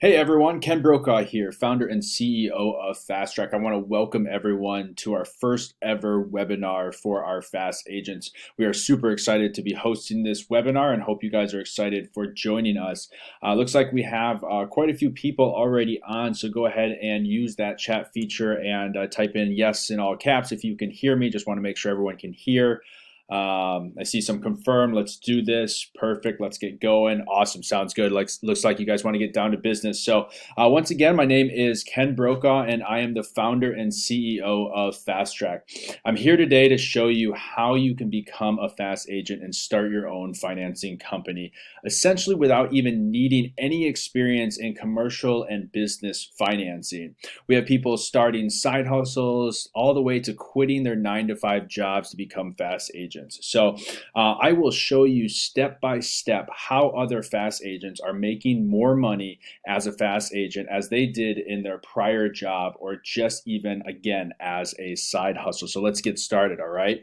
Hey everyone, Ken Brokaw here, founder and CEO of FastTrack. I want to welcome everyone to our first ever webinar for our Fast Agents. We are super excited to be hosting this webinar and hope you guys are excited for joining us. Looks like we have quite a few people already on, so go ahead and use that chat feature and type in yes in all caps if you can hear me. Just want to make sure everyone can hear. I see some confirmed. Let's do this. Perfect. Let's get going. Awesome. Sounds good. Looks like you guys want to get down to business. So once again, my name is Ken Brokaw, and I am the founder and CEO of FastTrack. I'm here today to show you how you can become a fast agent and start your own financing company, essentially without even needing any experience in commercial and business financing. We have people starting side hustles all the way to quitting their 9-to-5 jobs to become fast agents. So I will show you step by step how other fast agents are making more money as a fast agent as they did in their prior job, or just even again as a side hustle. So let's get started. All right.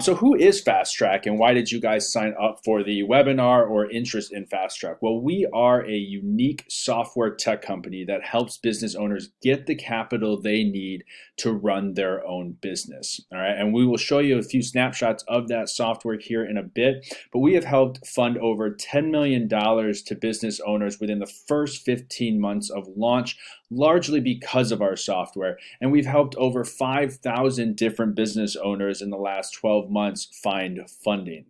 So who is FastTrack and why did you guys sign up for the webinar or interest in FastTrack? Well, we are a unique software tech company that helps business owners get the capital they need to run their own business. All right. And we will show you a few snapshots of that software here in a bit, but we have helped fund over $10 million to business owners within the first 15 months of launch, largely because of our software. And we've helped over 5,000 different business owners in the last 12 months find funding.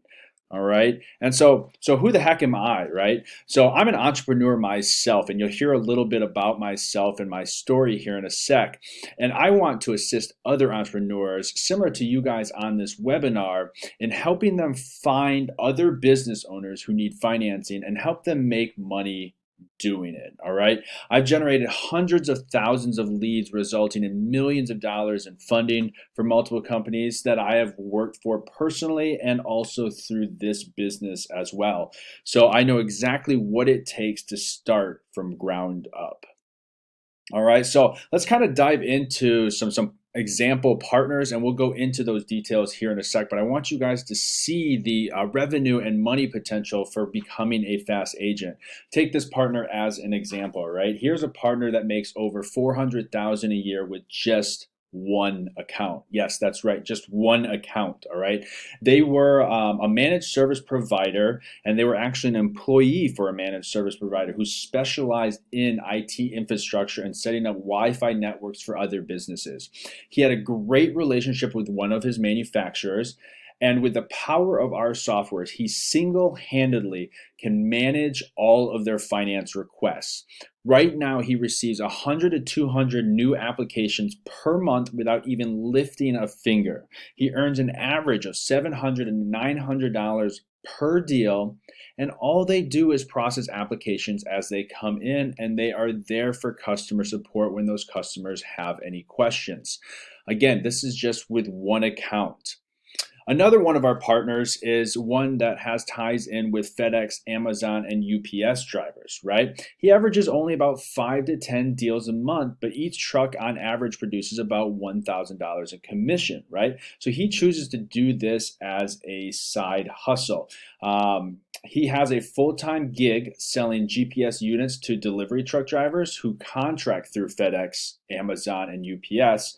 All right. And so who the heck am I, right? So I'm an entrepreneur myself, and you'll hear a little bit about myself and my story here in a sec. And I want to assist other entrepreneurs similar to you guys on this webinar in helping them find other business owners who need financing and help them make money doing it. All right. I've generated hundreds of thousands of leads, resulting in millions of dollars in funding for multiple companies that I have worked for personally and also through this business as well. So I know exactly what it takes to start from ground up. All right, so let's kind of dive into some example partners, and we'll go into those details here in a sec. But I want you guys to see the revenue and money potential for becoming a fast agent. Take this partner as an example, right? Here's a partner that makes over $400,000 a year with just one account. Yes, that's right, just one account. All right, they were a managed service provider, and they were actually an employee for a managed service provider who specialized in IT infrastructure and setting up Wi-Fi networks for other businesses. He had a great relationship with one of his manufacturers, and with the power of our software, he single-handedly can manage all of their finance requests. Right now, he receives 100 to 200 new applications per month without even lifting a finger. He earns an average of $700 and $900 per deal, and all they do is process applications as they come in, and they are there for customer support when those customers have any questions. Again, this is just with one account. Another one of our partners is one that has ties in with FedEx, Amazon, and UPS drivers, right? He averages only about 5 to 10 deals a month, but each truck on average produces about $1,000 in commission, right? So he chooses to do this as a side hustle. He has a full-time gig selling GPS units to delivery truck drivers who contract through FedEx, Amazon, and UPS.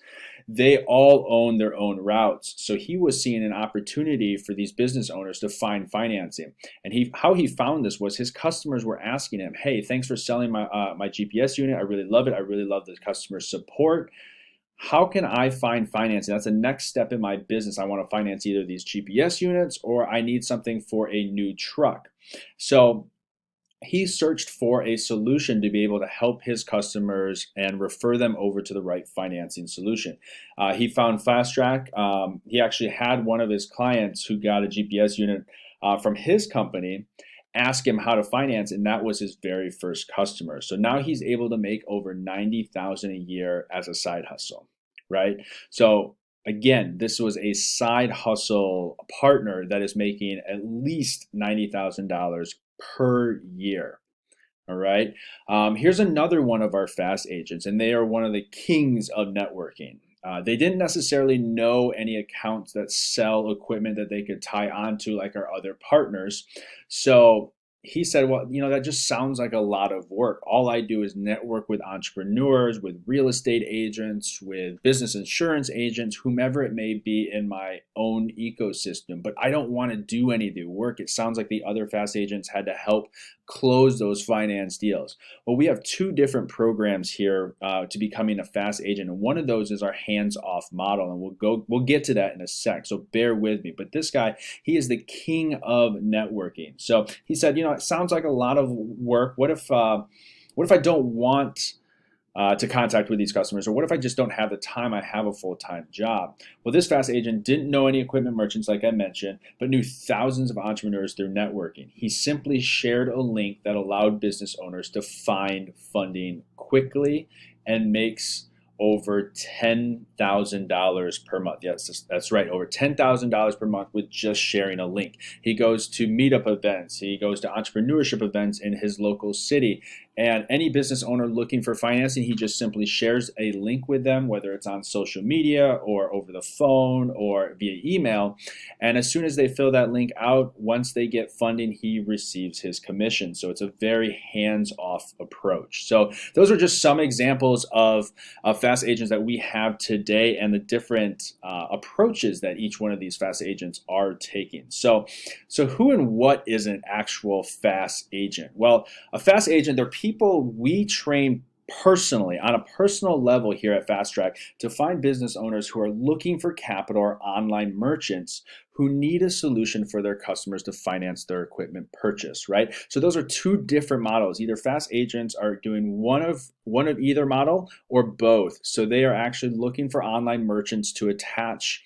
They all own their own routes. So he was seeing an opportunity for these business owners to find financing. And how he found this was his customers were asking him, hey, thanks for selling my GPS unit. I really love it. I really love the customer support. How can I find financing? That's the next step in my business. I want to finance either these GPS units or I need something for a new truck. So he searched for a solution to be able to help his customers and refer them over to the right financing solution. He found FastTrack. He actually had one of his clients who got a GPS unit from his company ask him how to finance, and that was his very first customer. So now he's able to make over $90,000 a year as a side hustle, right? So again, this was a side hustle partner that is making at least $90,000 per year. All right. Here's another one of our fast agents, and they are one of the kings of networking. They didn't necessarily know any accounts that sell equipment that they could tie onto like our other partners. So he said, well, that just sounds like a lot of work. All I do is network with entrepreneurs, with real estate agents, with business insurance agents, whomever it may be in my own ecosystem. But I don't want to do any of the work. It sounds like the other fast agents had to help close those finance deals. Well, we have two different programs here to becoming a fast agent, and one of those is our hands-off model, and we'll get to that in a sec. So bear with me. But this guy, he is the king of networking. So he said, it sounds like a lot of work. What if I don't want to contact with these customers? Or what if I just don't have the time? I have a full-time job. Well, this fast agent didn't know any equipment merchants, like I mentioned, but knew thousands of entrepreneurs through networking. He simply shared a link that allowed business owners to find funding quickly and makes over $10,000 per month. Yes, that's right, over $10,000 per month with just sharing a link. He goes to meetup events, he goes to entrepreneurship events in his local city, and any business owner looking for financing, he just simply shares a link with them, whether it's on social media or over the phone or via email. And as soon as they fill that link out, once they get funding, he receives his commission. So it's a very hands-off approach. So those are just some examples of fast agents that we have today and the different approaches that each one of these fast agents are taking. So who and what is an actual fast agent? Well, a fast agent, they're people we train personally on a personal level here at Fast Track to find business owners who are looking for capital or online merchants who need a solution for their customers to finance their equipment purchase, right? So those are two different models. Either fast agents are doing one of either model or both. So they are actually looking for online merchants to attach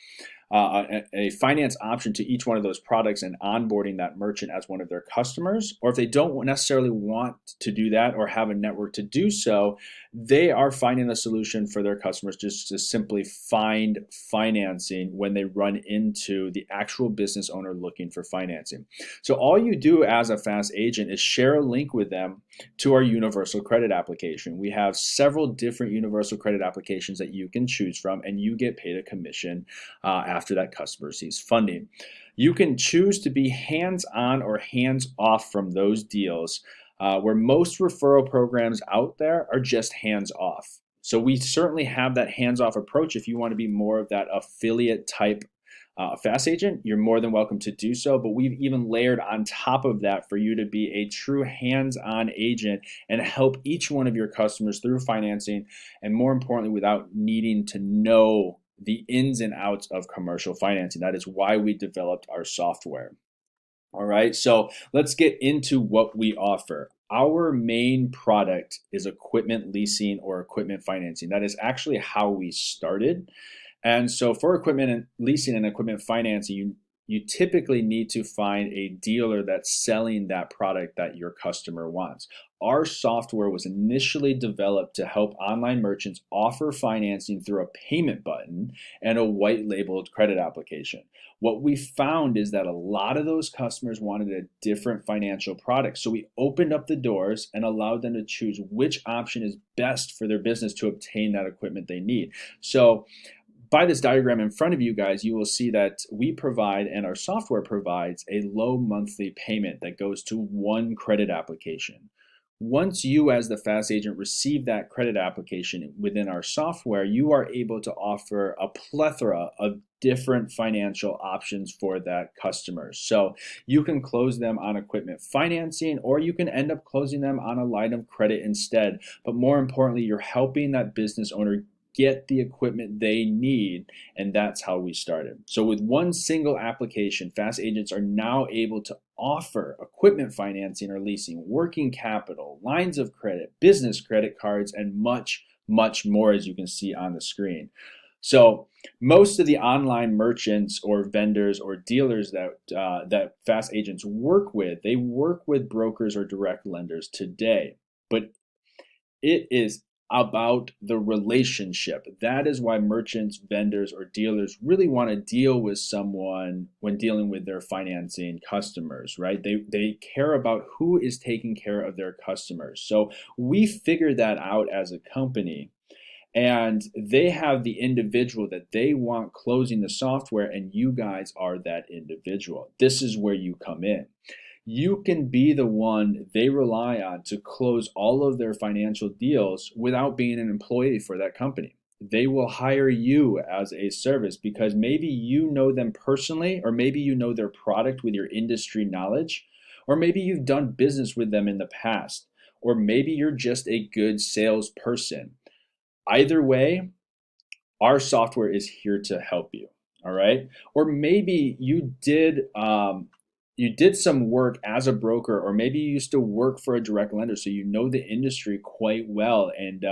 a finance option to each one of those products and onboarding that merchant as one of their customers. Or if they don't necessarily want to do that or have a network to do so, they are finding a solution for their customers just to simply find financing when they run into the actual business owner looking for financing. So all you do as a fast agent is share a link with them to our universal credit application. We have several different universal credit applications that you can choose from, and you get paid a commission after that customer receives funding. You can choose to be hands-on or hands-off from those deals, where most referral programs out there are just hands-off. So we certainly have that hands-off approach. If you want to be more of that affiliate type fast agent, you're more than welcome to do so. But we've even layered on top of that for you to be a true hands-on agent and help each one of your customers through financing, and more importantly, without needing to know the ins and outs of commercial financing. That is why we developed our software. All right, so let's get into what we offer. Our main product is equipment leasing or equipment financing. That is actually how we started. And so for equipment and leasing and equipment financing, you typically need to find a dealer that's selling that product that your customer wants. Our software was initially developed to help online merchants offer financing through a payment button and a white labeled credit application. What we found is that a lot of those customers wanted a different financial product. So we opened up the doors and allowed them to choose which option is best for their business to obtain that equipment they need. So by this diagram in front of you guys, you will see that we provide, and our software provides, a low monthly payment that goes to one credit application. Once you as the fast agent receive that credit application within our software, you are able to offer a plethora of different financial options for that customer. So you can close them on equipment financing, or you can end up closing them on a line of credit instead. But more importantly, you're helping that business owner get the equipment they need, and that's how we started. So with one single application, fast agents are now able to offer equipment financing or leasing, working capital, lines of credit, business credit cards, and much, much more, as you can see on the screen. So most of the online merchants or vendors or dealers that fast agents work with, they work with brokers or direct lenders today, but it is about the relationship. That is why merchants, vendors, or dealers really want to deal with someone when dealing with their financing customers, right? They care about who is taking care of their customers. So we figured that out as a company, and they have the individual that they want closing the software, and you guys are that individual. This is where you come in. you can be the one they rely on to close all of their financial deals without being an employee for that company. They will hire you as a service because maybe you know them personally, or maybe you know their product with your industry knowledge, or maybe you've done business with them in the past, or maybe you're just a good salesperson. Either way, our software is here to help you. All right. Or maybe you did some work as a broker, or maybe you used to work for a direct lender, so you know the industry quite well, and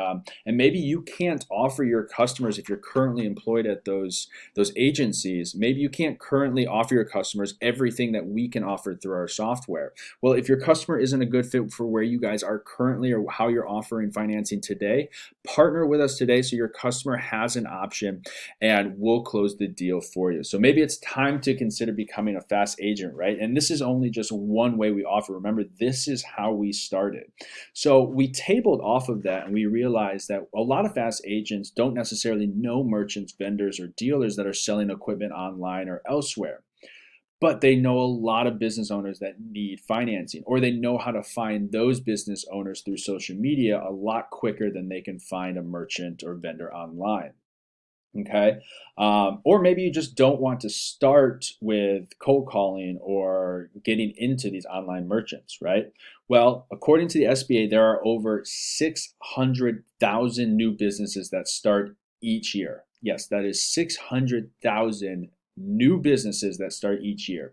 maybe you can't offer your customers, if you're currently employed at those agencies, maybe you can't currently offer your customers everything that we can offer through our software. Well, if your customer isn't a good fit for where you guys are currently or how you're offering financing today, partner with us today so your customer has an option, and we'll close the deal for you. So maybe it's time to consider becoming a fast agent, right? And this is only just one way we offer. Remember, this is how we started. So we tabled off of that and we realized that a lot of fast agents don't necessarily know merchants, vendors, or dealers that are selling equipment online or elsewhere, but they know a lot of business owners that need financing, or they know how to find those business owners through social media a lot quicker than they can find a merchant or vendor online. Okay. Or maybe you just don't want to start with cold calling or getting into these online merchants, right? Well, according to the SBA, there are over 600,000 new businesses that start each year. Yes, that is 600,000 new businesses that start each year.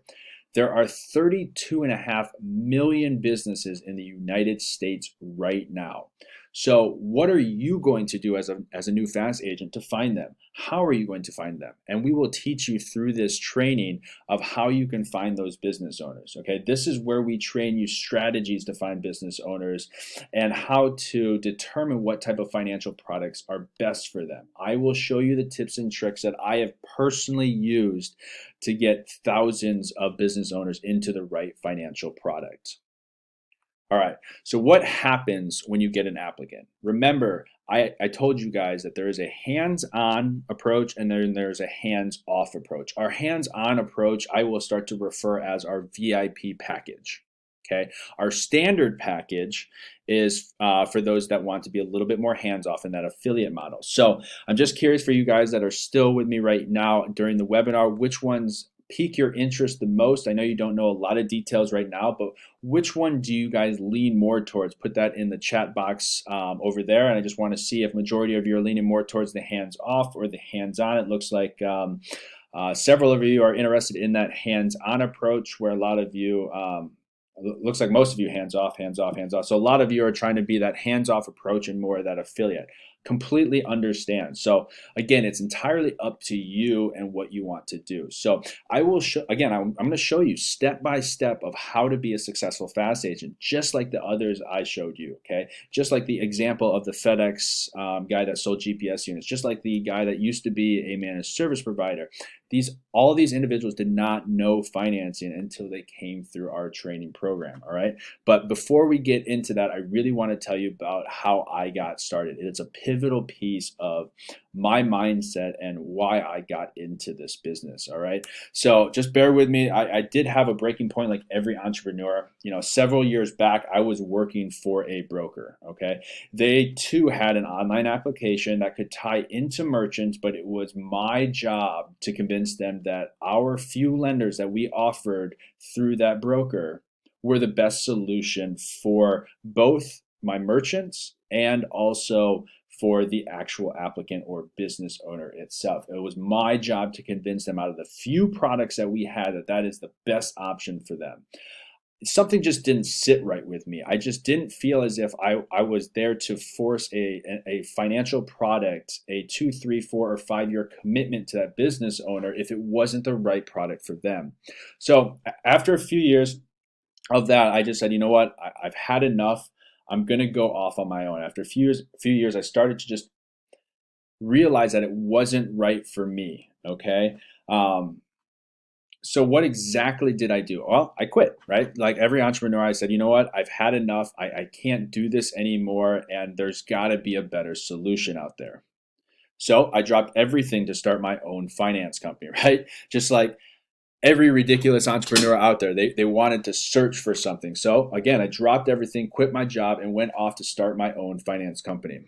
There are 32.5 million businesses in the United States right now. So what are you going to do as a new fast agent to find them? How are you going to find them? And we will teach you through this training of how you can find those business owners. Okay, this is where we train you strategies to find business owners and how to determine what type of financial products are best for them. I will show you the tips and tricks that I have personally used to get thousands of business owners into the right financial product. All right, so what happens when you get an applicant? Remember, I told you guys that there is a hands-on approach and then there's a hands-off approach. Our hands-on approach, I will start to refer as our VIP package. Okay, our standard package is for those that want to be a little bit more hands-off in that affiliate model. So I'm just curious for you guys that are still with me right now during the webinar, which ones pique your interest the most? I know you don't know a lot of details right now, but which one do you guys lean more towards? Put that in the chat box over there, and I just want to see if majority of you are leaning more towards the hands-off or the hands-on. It looks like several of you are interested in that hands-on approach, where a lot of you looks like most of you hands-off, hands-off, hands-off. So a lot of you are trying to be that hands-off approach and more of that affiliate. Completely understand. So again, it's entirely up to you and what you want to do. So I will show, again, I'm going to show you step by step of how to be a successful fast agent, just like the others I showed you. Okay, just like the example of the FedEx guy that sold GPS units, just like the guy that used to be a managed service provider. All these individuals did not know financing until they came through our training program. All right, but before we get into that, I really want to tell you about how I got started. It's a pivotal piece of my mindset and why I got into this business. All right, so just bear with me. I did have a breaking point, like every entrepreneur. You know, several years back, I was working for a broker. Okay, they too had an online application that could tie into merchants, but it was my job to convince them that our few lenders that we offered through that broker were the best solution for both my merchants and also for the actual applicant or business owner itself. It was my job to convince them out of the few products that we had that is the best option for them. Something just didn't sit right with me. I just didn't feel as if I was there to force a financial product, a 2, 3, 4, or 5 year commitment to that business owner if it wasn't the right product for them. So after a few years of that, I just said, you know what, I've had enough. I'm going to go off on my own. After a few years, I started to just realize that it wasn't right for me. Okay. So what exactly did I do? Well, I quit, right? Like every entrepreneur, I said, you know what? I've had enough. I can't do this anymore. And there's got to be a better solution out there. So I dropped everything to start my own finance company, right? Just like every ridiculous entrepreneur out there. They wanted to search for something. So again, I dropped everything, quit my job, and went off to start my own finance company.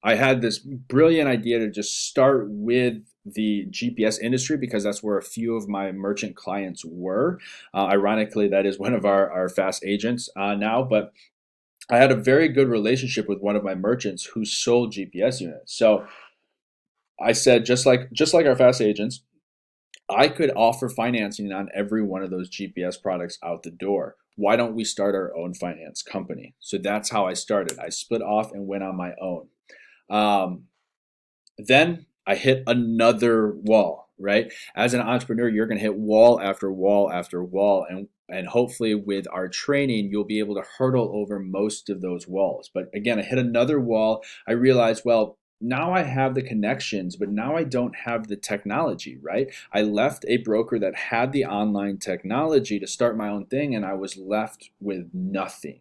I had this brilliant idea to just start with the GPS industry because that's where a few of my merchant clients were. Ironically, that is one of our fast agents now, but I had a very good relationship with one of my merchants who sold GPS units. So I said, just like our fast agents, I could offer financing on every one of those GPS products out the door. Why don't we start our own finance company? So that's how I started. I split off and went on my own. Um, then I hit another wall, right? As an entrepreneur, you're going to hit wall after wall after wall. And hopefully with our training, you'll be able to hurdle over most of those walls. But again, I hit another wall. I realized, well, now I have the connections, but now I don't have the technology, right? I left a broker that had the online technology to start my own thing, and I was left with nothing.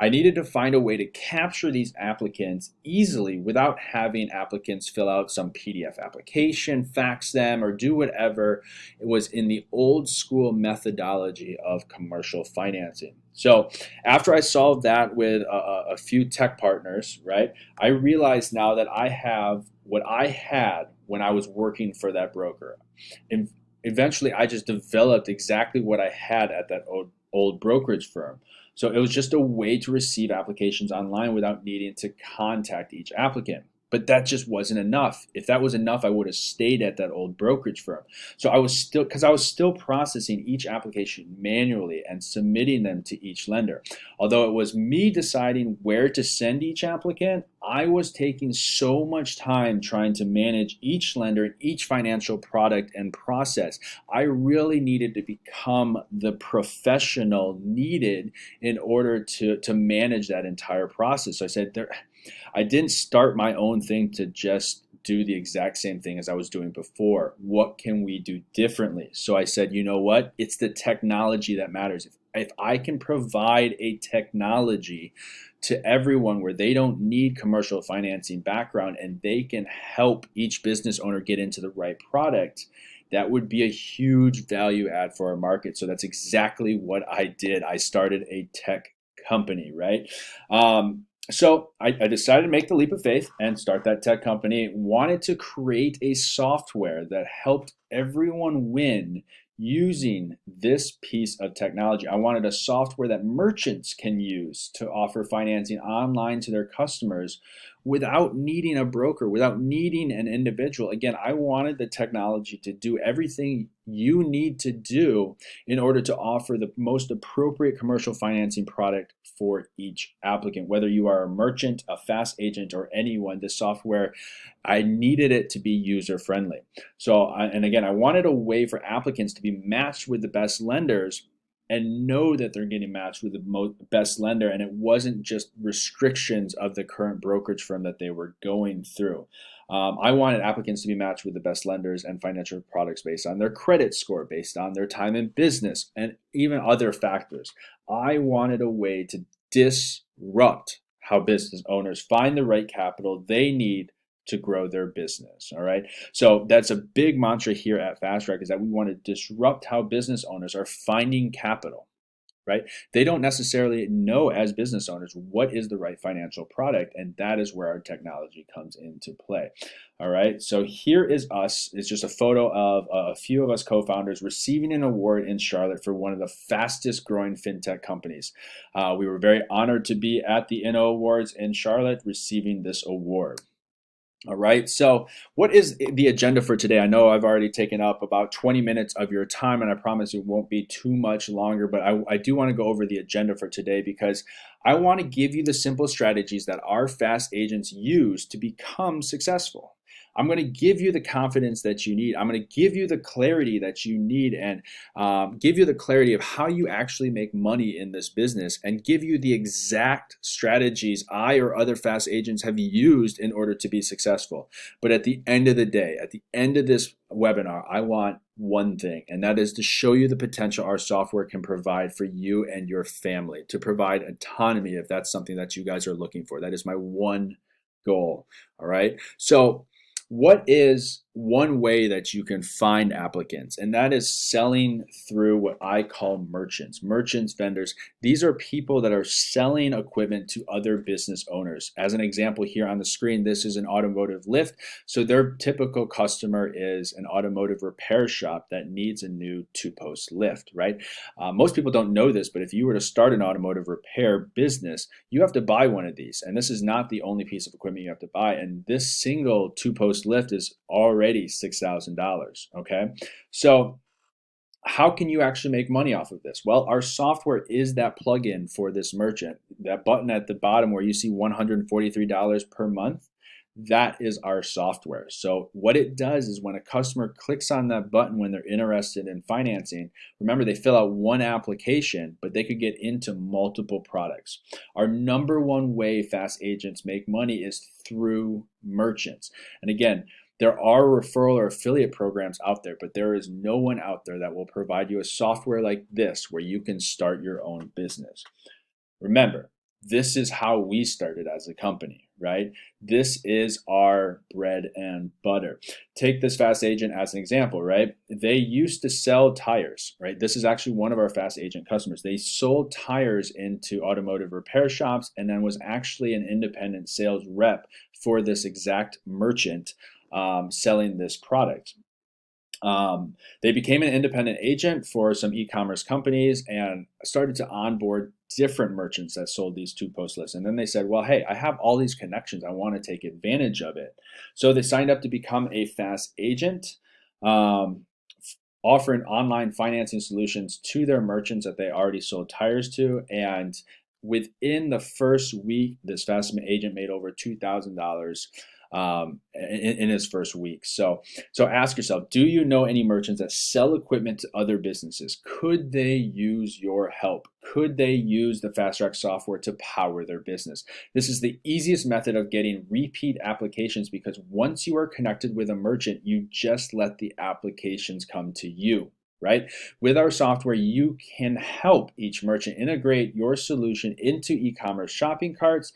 I needed to find a way to capture these applicants easily without having applicants fill out some PDF application, fax them, or do whatever. It was in the old school methodology of commercial financing. So after I solved that with a few tech partners, right, I realized now that I have what I had when I was working for that broker. And eventually I just developed exactly what I had at that old brokerage firm. So it was just a way to receive applications online without needing to contact each applicant. But that just wasn't enough. If that was enough, I would have stayed at that old brokerage firm. So I was still processing each application manually and submitting them to each lender. Although it was me deciding where to send each applicant, I was taking so much time trying to manage each lender and each financial product and process. I really needed to become the professional needed in order to manage that entire process. So I said, I didn't start my own thing to just do the exact same thing as I was doing before. What can we do differently? So I said, you know what? It's the technology that matters. If I can provide a technology to everyone where they don't need commercial financing background and they can help each business owner get into the right product, that would be a huge value add for our market. So that's exactly what I did. I started a tech company, right? So I decided to make the leap of faith and start that tech company. Wanted to create a software that helped everyone win using this piece of technology. I wanted a software that merchants can use to offer financing online to their customers without needing a broker, without needing an individual. Again, I wanted the technology to do everything you need to do in order to offer the most appropriate commercial financing product for each applicant. Whether you are a merchant, a fast agent, or anyone, this software, I needed it to be user friendly. So, and again, I wanted a way for applicants to be matched with the best lenders and know that they're getting matched with the best lender, and it wasn't just restrictions of the current brokerage firm that they were going through. I wanted applicants to be matched with the best lenders and financial products based on their credit score, based on their time in business, and even other factors. I wanted a way to disrupt how business owners find the right capital they need to grow their business. All right. So that's a big mantra here at FaaStrack, is that we want to disrupt how business owners are finding capital. Right? They don't necessarily know as business owners what is the right financial product, and that is where our technology comes into play. All right, so here is us. It's just a photo of a few of us co-founders receiving an award in Charlotte for one of the fastest growing fintech companies. We were very honored to be at the Inno Awards in Charlotte receiving this award. All right. So, what is the agenda for today? I know I've already taken up about 20 minutes of your time, and I promise it won't be too much longer. But I do want to go over the agenda for today because I want to give you the simple strategies that our fast agents use to become successful. I'm going to give you the confidence that you need. I'm going to give you the clarity that you need, and give you the clarity of how you actually make money in this business, and give you the exact strategies I or other fast agents have used in order to be successful. But at the end of the day, at the end of this webinar, I want one thing, and that is to show you the potential our software can provide for you and your family, to provide autonomy if that's something that you guys are looking for. That is my one goal. All right. So, what is one way that you can find applicants, and that is selling through what I call merchants. Merchants, vendors, these are people that are selling equipment to other business owners. As an example here on the screen, this is an automotive lift. So their typical customer is an automotive repair shop that needs a new two-post lift, right? Most people don't know this, but if you were to start an automotive repair business, you have to buy one of these. And this is not the only piece of equipment you have to buy. And this single two-post lift is already $6,000, okay? So how can you actually make money off of this? Well, our software is that plugin for this merchant. That button at the bottom where you see $143 per month, that is our software. So what it does is when a customer clicks on that button when they're interested in financing, remember they fill out one application, but they could get into multiple products. Our number one way fast agents make money is through merchants. And again, there are referral or affiliate programs out there, but there is no one out there that will provide you a software like this where you can start your own business. Remember, this is how we started as a company, right? This is our bread and butter. Take this Fast Agent as an example, right? They used to sell tires, right? This is actually one of our Fast Agent customers. They sold tires into automotive repair shops and then was actually an independent sales rep for this exact merchant selling this product. They became an independent agent for some e-commerce companies and started to onboard different merchants that sold these two-post lists. And then they said, well, hey, I have all these connections. I want to take advantage of it. So they signed up to become a fast agent, offering online financing solutions to their merchants that they already sold tires to. And within the first week, this fast agent made over $2,000 in his first week. So ask yourself, do you know any merchants that sell equipment to other businesses? Could they use your help? Could they use the Fast Track software to power their business? This is the easiest method of getting repeat applications because once you are connected with a merchant, you just let the applications come to you. Right? With our software, you can help each merchant integrate your solution into e-commerce shopping carts,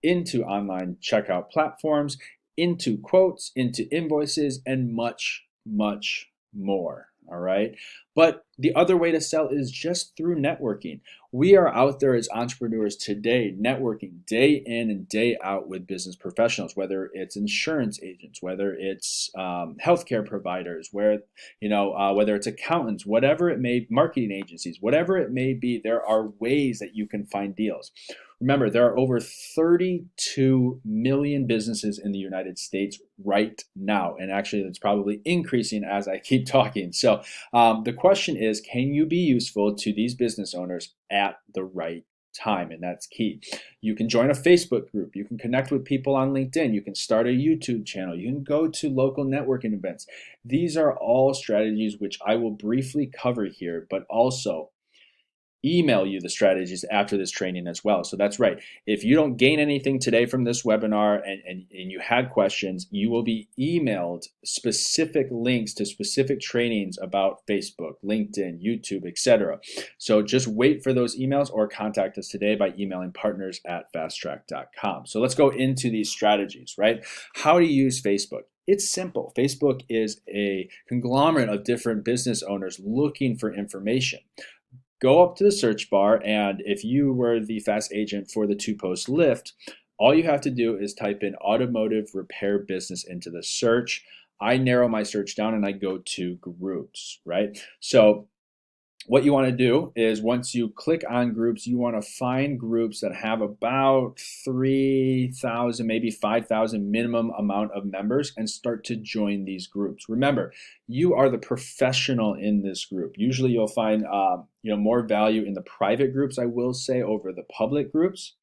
into online checkout platforms, into quotes, into invoices, and much, much more. All right. But the other way to sell is just through networking. We are out there as entrepreneurs today, networking day in and day out with business professionals, whether it's insurance agents, whether it's healthcare providers, whether it's accountants, whatever it may, marketing agencies, whatever it may be, there are ways that you can find deals. Remember, there are over 32 million businesses in the United States right now. And actually, it's probably increasing as I keep talking. So the question is, can you be useful to these business owners at the right time? And that's key. You can join a Facebook group. You can connect with people on LinkedIn. You can start a YouTube channel. You can go to local networking events. These are all strategies which I will briefly cover here, but also email you the strategies after this training as well. So that's right. If you don't gain anything today from this webinar and you had questions, you will be emailed specific links to specific trainings about Facebook, LinkedIn, YouTube, etc. So just wait for those emails or contact us today by emailing partners@fasttrack.com. So let's go into these strategies, right? How to use Facebook. It's simple. Facebook is a conglomerate of different business owners looking for information. Go up to the search bar, and if you were the fast agent for the two-post lift, all you have to do is type in automotive repair business into the search. I narrow my search down and I go to groups, right? So what you want to do is once you click on groups, you want to find groups that have about 3,000, maybe 5,000 minimum amount of members and start to join these groups. Remember, you are the professional in this group. Usually you'll find more value in the private groups, I will say, over the public groups.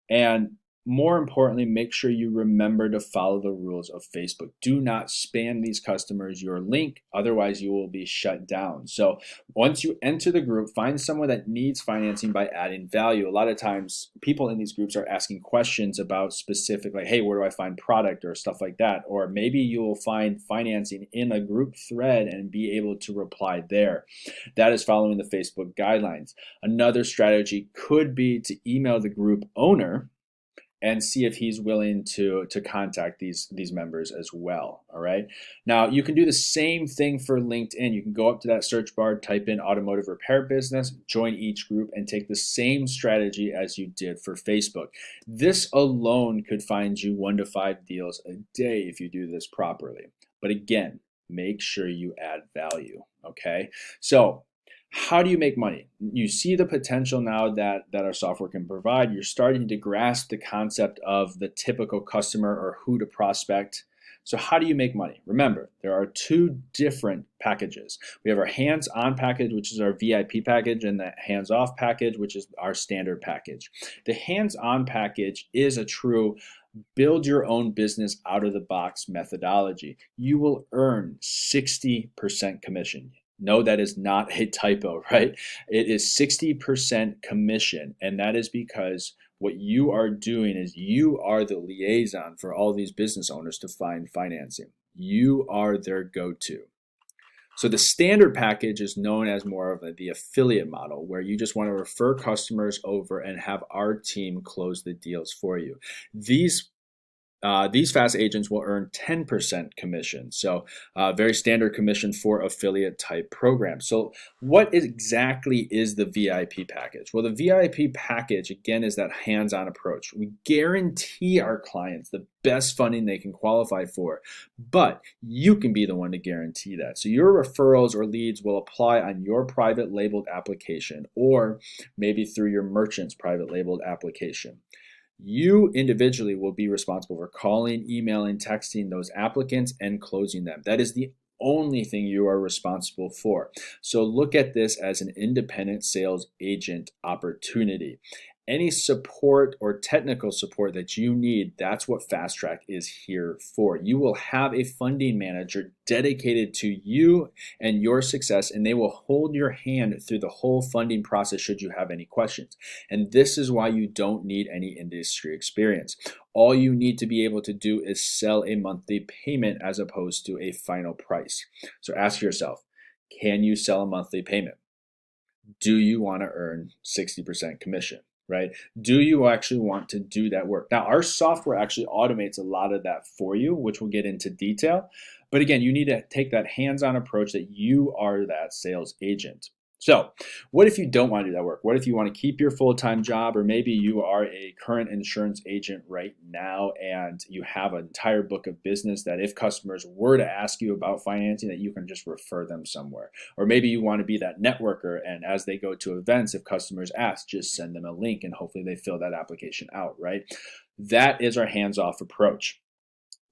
And more importantly, make sure you remember to follow the rules of Facebook. Do not spam these customers your link, otherwise you will be shut down. So once you enter the group, find someone that needs financing by adding value. A lot of times people in these groups are asking questions about specific, like, hey, where do I find product or stuff like that? Or maybe you will find financing in a group thread and be able to reply there. That is following the Facebook guidelines. Another strategy could be to email the group owner and see if he's willing to contact these members as well. All right. Now you can do the same thing for LinkedIn. You can go up to that search bar, type in automotive repair business, join each group, and take the same strategy as you did for Facebook. This alone could find you 1 to 5 deals a day if you do this properly. But again, make sure you add value. Okay. So how do you make money? You see the potential now that our software can provide. You're starting to grasp the concept of the typical customer or who to prospect. So how do you make money? Remember, there are 2 different packages. We have our hands-on package, which is our VIP package, and the hands-off package, which is our standard package. The hands-on package is a true build your own business out of the box methodology. You will earn 60% commission. No, that is not a typo, right? It is 60% commission, and that is because what you are doing is you are the liaison for all these business owners to find financing. You are their go-to. So the standard package is known as more of the affiliate model, where you just want to refer customers over and have our team close the deals for you. These fast agents will earn 10% commission. So very standard commission for affiliate type programs. So what exactly is the VIP package? Well, the VIP package, again, is that hands-on approach. We guarantee our clients the best funding they can qualify for, but you can be the one to guarantee that. So your referrals or leads will apply on your private labeled application, or maybe through your merchant's private labeled application. You individually will be responsible for calling, emailing, texting those applicants and closing them. That is the only thing you are responsible for. So look at this as an independent sales agent opportunity. Any support or technical support that you need, that's what Fast Track is here for. You will have a funding manager dedicated to you and your success, and they will hold your hand through the whole funding process should you have any questions. And this is why you don't need any industry experience. All you need to be able to do is sell a monthly payment as opposed to a final price. So ask yourself, can you sell a monthly payment? Do you want to earn 60% commission? Right? Do you actually want to do that work? Now, our software actually automates a lot of that for you, which we'll get into detail. But again, you need to take that hands-on approach that you are that sales agent. So what if you don't want to do that work? What if you want to keep your full-time job, or maybe you are a current insurance agent right now and you have an entire book of business that if customers were to ask you about financing, that you can just refer them somewhere. Or maybe you want to be that networker, and as they go to events, if customers ask, just send them a link and hopefully they fill that application out, right? That is our hands-off approach.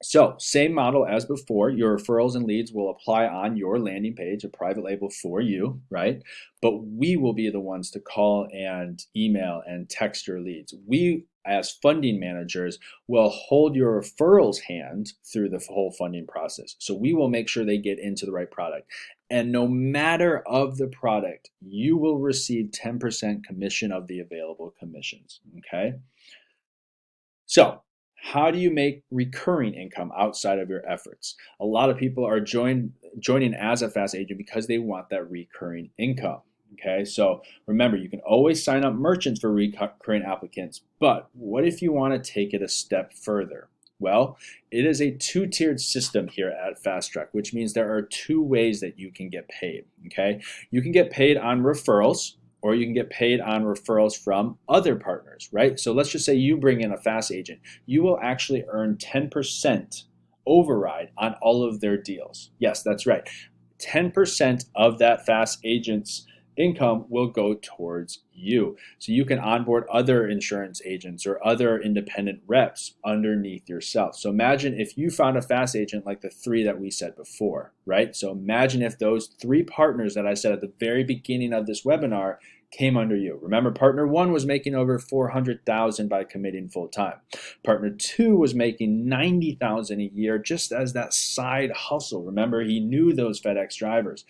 So same model as before, your referrals and leads will apply on your landing page, a private label for you, right? But we will be the ones to call and email and text your leads. We, as funding managers, will hold your referrals hand through the whole funding process. So we will make sure they get into the right product. And no matter of the product, you will receive 10% commission of the available commissions, okay? So how do you make recurring income outside of your efforts? A lot of people are joining as a fast agent because they want that recurring income. Okay, so remember, you can always sign up merchants for recurring applicants, but what if you want to take it a step further? Well, it is a 2-tiered system here at Fast Track, which means there are 2 ways that you can get paid. Okay, you can get paid on referrals, or you can get paid on referrals from other partners, right? So let's just say you bring in a fast agent. You will actually earn 10% override on all of their deals. Yes, that's right. 10% of that fast agent's income will go towards you. So you can onboard other insurance agents or other independent reps underneath yourself. So imagine if you found a fast agent like the 3 that we said before, right? So imagine if those 3 partners that I said at the very beginning of this webinar came under you. Remember, partner 1 was making over $400,000 by committing full time. Partner 2 was making $90,000 a year just as that side hustle. Remember, he knew those FedEx drivers.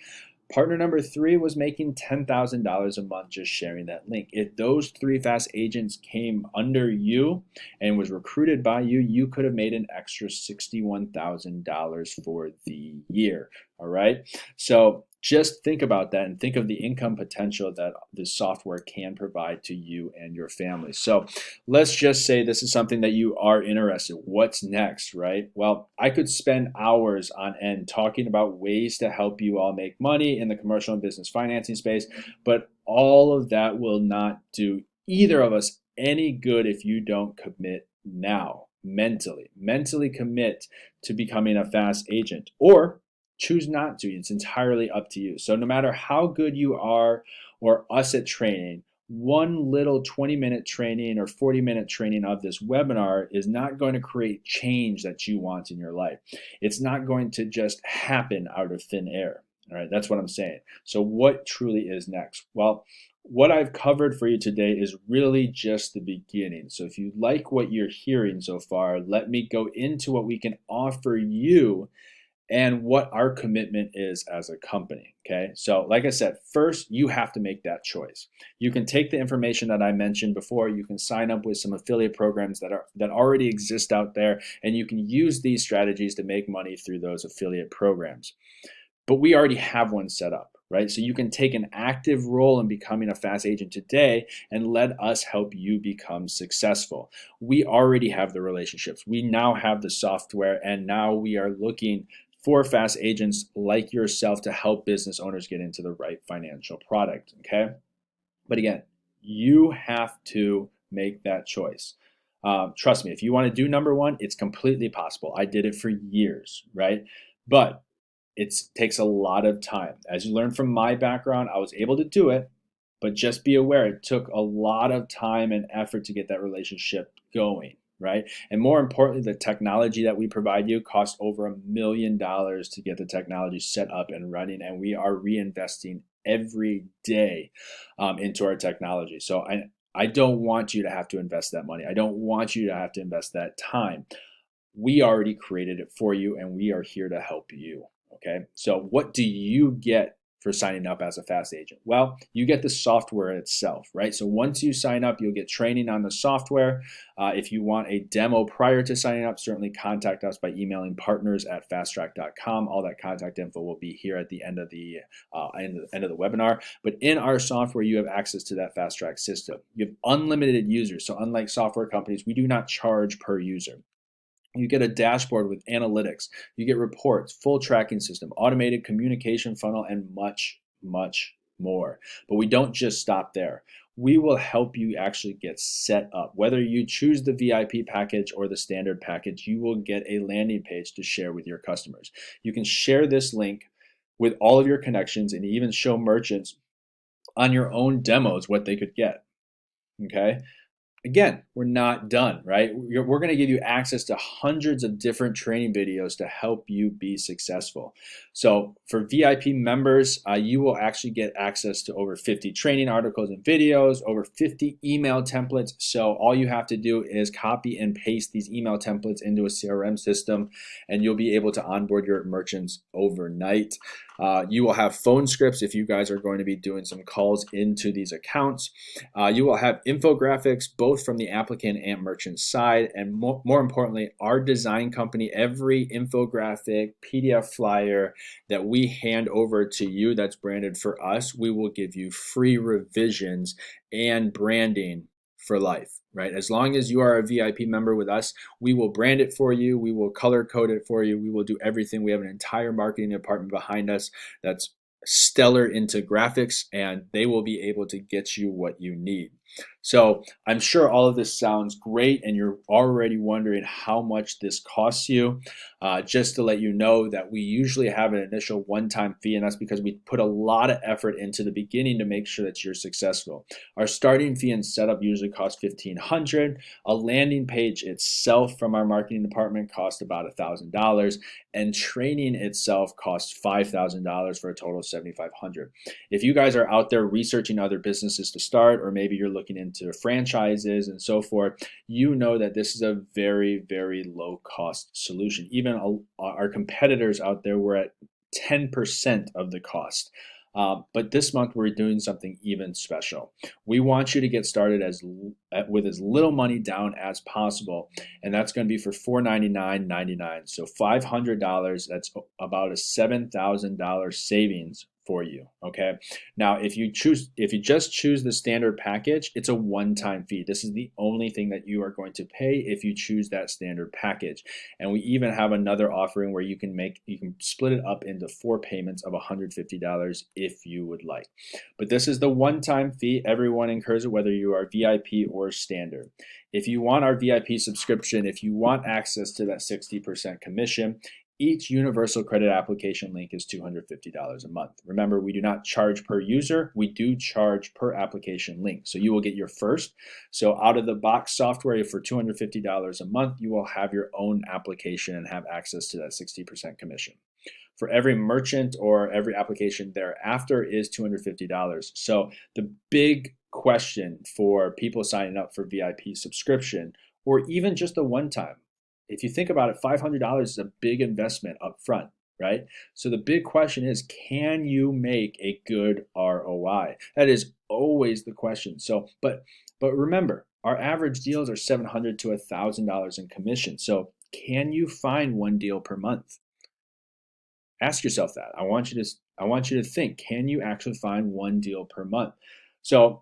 Partner number 3 was making $10,000 a month just sharing that link. If those 3 fast agents came under you and was recruited by you, you could have made an extra $61,000 for the year. All right. So Just think about that and think of the income potential that this software can provide to you and your family. So let's just say this is something that you are interested. What's next, right? Well, I could spend hours on end talking about ways to help you all make money in the commercial and business financing space, but all of that will not do either of us any good if you don't commit now mentally commit to becoming a fast agent, or choose not to. It's entirely up to you. So no matter how good you are or us at training, one little 20-minute training or 40-minute training of this webinar is not going to create change that you want in your life. It's not going to just happen out of thin air. All right, that's what I'm saying. So what truly is next? Well, what I've covered for you today is really just the beginning. So if you like what you're hearing so far, let me go into what we can offer you and what our commitment is as a company. Okay, so like I said, first you have to make that choice. You can take the information that I mentioned before, you can sign up with some affiliate programs that already exist out there, and you can use these strategies to make money through those affiliate programs. But we already have one set up, right? So you can take an active role in becoming a fast agent today and let us help you become successful. We already have the relationships. We now have the software, and now we are looking for fast agents like yourself to help business owners get into the right financial product, okay? But again, you have to make that choice. Trust me, if you want to do number one, it's completely possible. I did it for years, right? But it takes a lot of time. As you learn from my background, I was able to do it, but just be aware it took a lot of time and effort to get that relationship going, right? And more importantly, the technology that we provide you costs over $1 million to get the technology set up and running, and we are reinvesting every day into our technology. So I don't want you to have to invest that money. I don't want you to have to invest that time. We already created it for you, and we are here to help you. Okay, so what do you get for signing up as a fast agent? Well, you get the software itself, right? So once you sign up, you'll get training on the software. If you want a demo prior to signing up, certainly contact us by emailing partners@fasttrack.com. All that contact info will be here at the end of the webinar. But in our software, you have access to that fast track system. You have unlimited users. So unlike software companies, we do not charge per user. You get a dashboard with analytics. You get reports, full tracking system, automated communication funnel, and much, much more. But we don't just stop there. We will help you actually get set up. Whether you choose the VIP package or the standard package, you will get a landing page to share with your customers. You can share this link with all of your connections and even show merchants on your own demos what they could get. Okay? Again, we're not done, right? We're going to give you access to hundreds of different training videos to help you be successful. So for VIP members, you will actually get access to over 50 training articles and videos, over 50 email templates. So all you have to do is copy and paste these email templates into a CRM system, and you'll be able to onboard your merchants overnight. You will have phone scripts if you guys are going to be doing some calls into these accounts. You will have infographics, both from the applicant and merchant side, and more importantly, our design company, every infographic, PDF flyer that we hand over to you that's branded for us, we will give you free revisions and branding for life, right? As long as you are a VIP member with us, we will brand it for you, we will color code it for you, we will do everything. We have an entire marketing department behind us that's stellar into graphics, and they will be able to get you what you need. So I'm sure all of this sounds great, and you're already wondering how much this costs you. Just to let you know that we usually have an initial one-time fee, and that's because we put a lot of effort into the beginning to make sure that you're successful. Our starting fee and setup usually costs $1,500. A landing page itself from our marketing department costs about $1,000, and training itself costs $5,000 for a total of $7,500. If you guys are out there researching other businesses to start, or maybe you're looking into franchises and so forth, you know that this is a very, very low cost solution. Even our competitors out there were at 10% of the cost. But this month we're doing something even special. We want you to get started with as little money down as possible, and that's going to be for $499.99. So $500, that's about a $7,000 savings for you. Okay. Now, if you just choose the standard package, it's a one-time fee. This is the only thing that you are going to pay if you choose that standard package. And we even have another offering where you can split it up into 4 payments of $150 if you would like. But this is the one-time fee. Everyone incurs it, whether you are VIP or standard. If you want our VIP subscription, if you want access to that 60% commission, each universal credit application link is $250 a month. Remember, we do not charge per user, we do charge per application link. So you will get your first. So out of the box software for $250 a month, you will have your own application and have access to that 60% commission. For every merchant or every application thereafter is $250. So the big question for people signing up for VIP subscription, or even just the one time, if you think about it, $500 is a big investment up front, right? So the big question is, can you make a good ROI? That is always the question. So, but remember, our average deals are $700 to $1,000 in commission. So can you find one deal per month? Ask yourself that. I want you to think, can you actually find one deal per month? So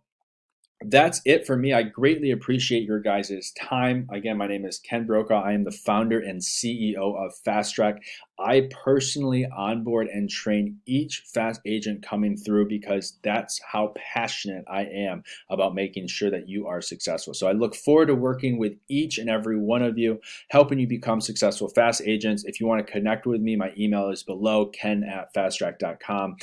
that's it for me. I greatly appreciate your guys' time. Again, my name is Ken Brokaw. I am the founder and CEO of Fast Track. I personally onboard and train each fast agent coming through because that's how passionate I am about making sure that you are successful. So I look forward to working with each and every one of you, helping you become successful fast agents. If you want to connect with me, my email is below, ken@fasttrack.com.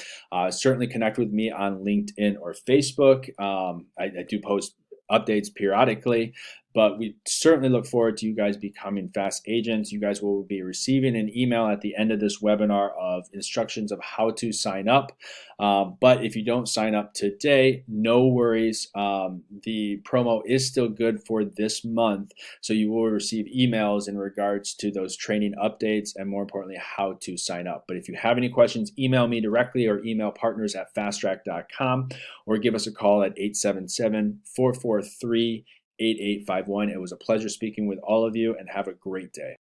Certainly connect with me on LinkedIn or Facebook. I do post updates periodically, but we certainly look forward to you guys becoming fast agents. You guys will be receiving an email at the end of this webinar of instructions of how to sign up. But if you don't sign up today, no worries. The promo is still good for this month. So you will receive emails in regards to those training updates and, more importantly, how to sign up. But if you have any questions, email me directly or email partners@fasttrack.com or give us a call at 877-443-8851. It was a pleasure speaking with all of you, and have a great day.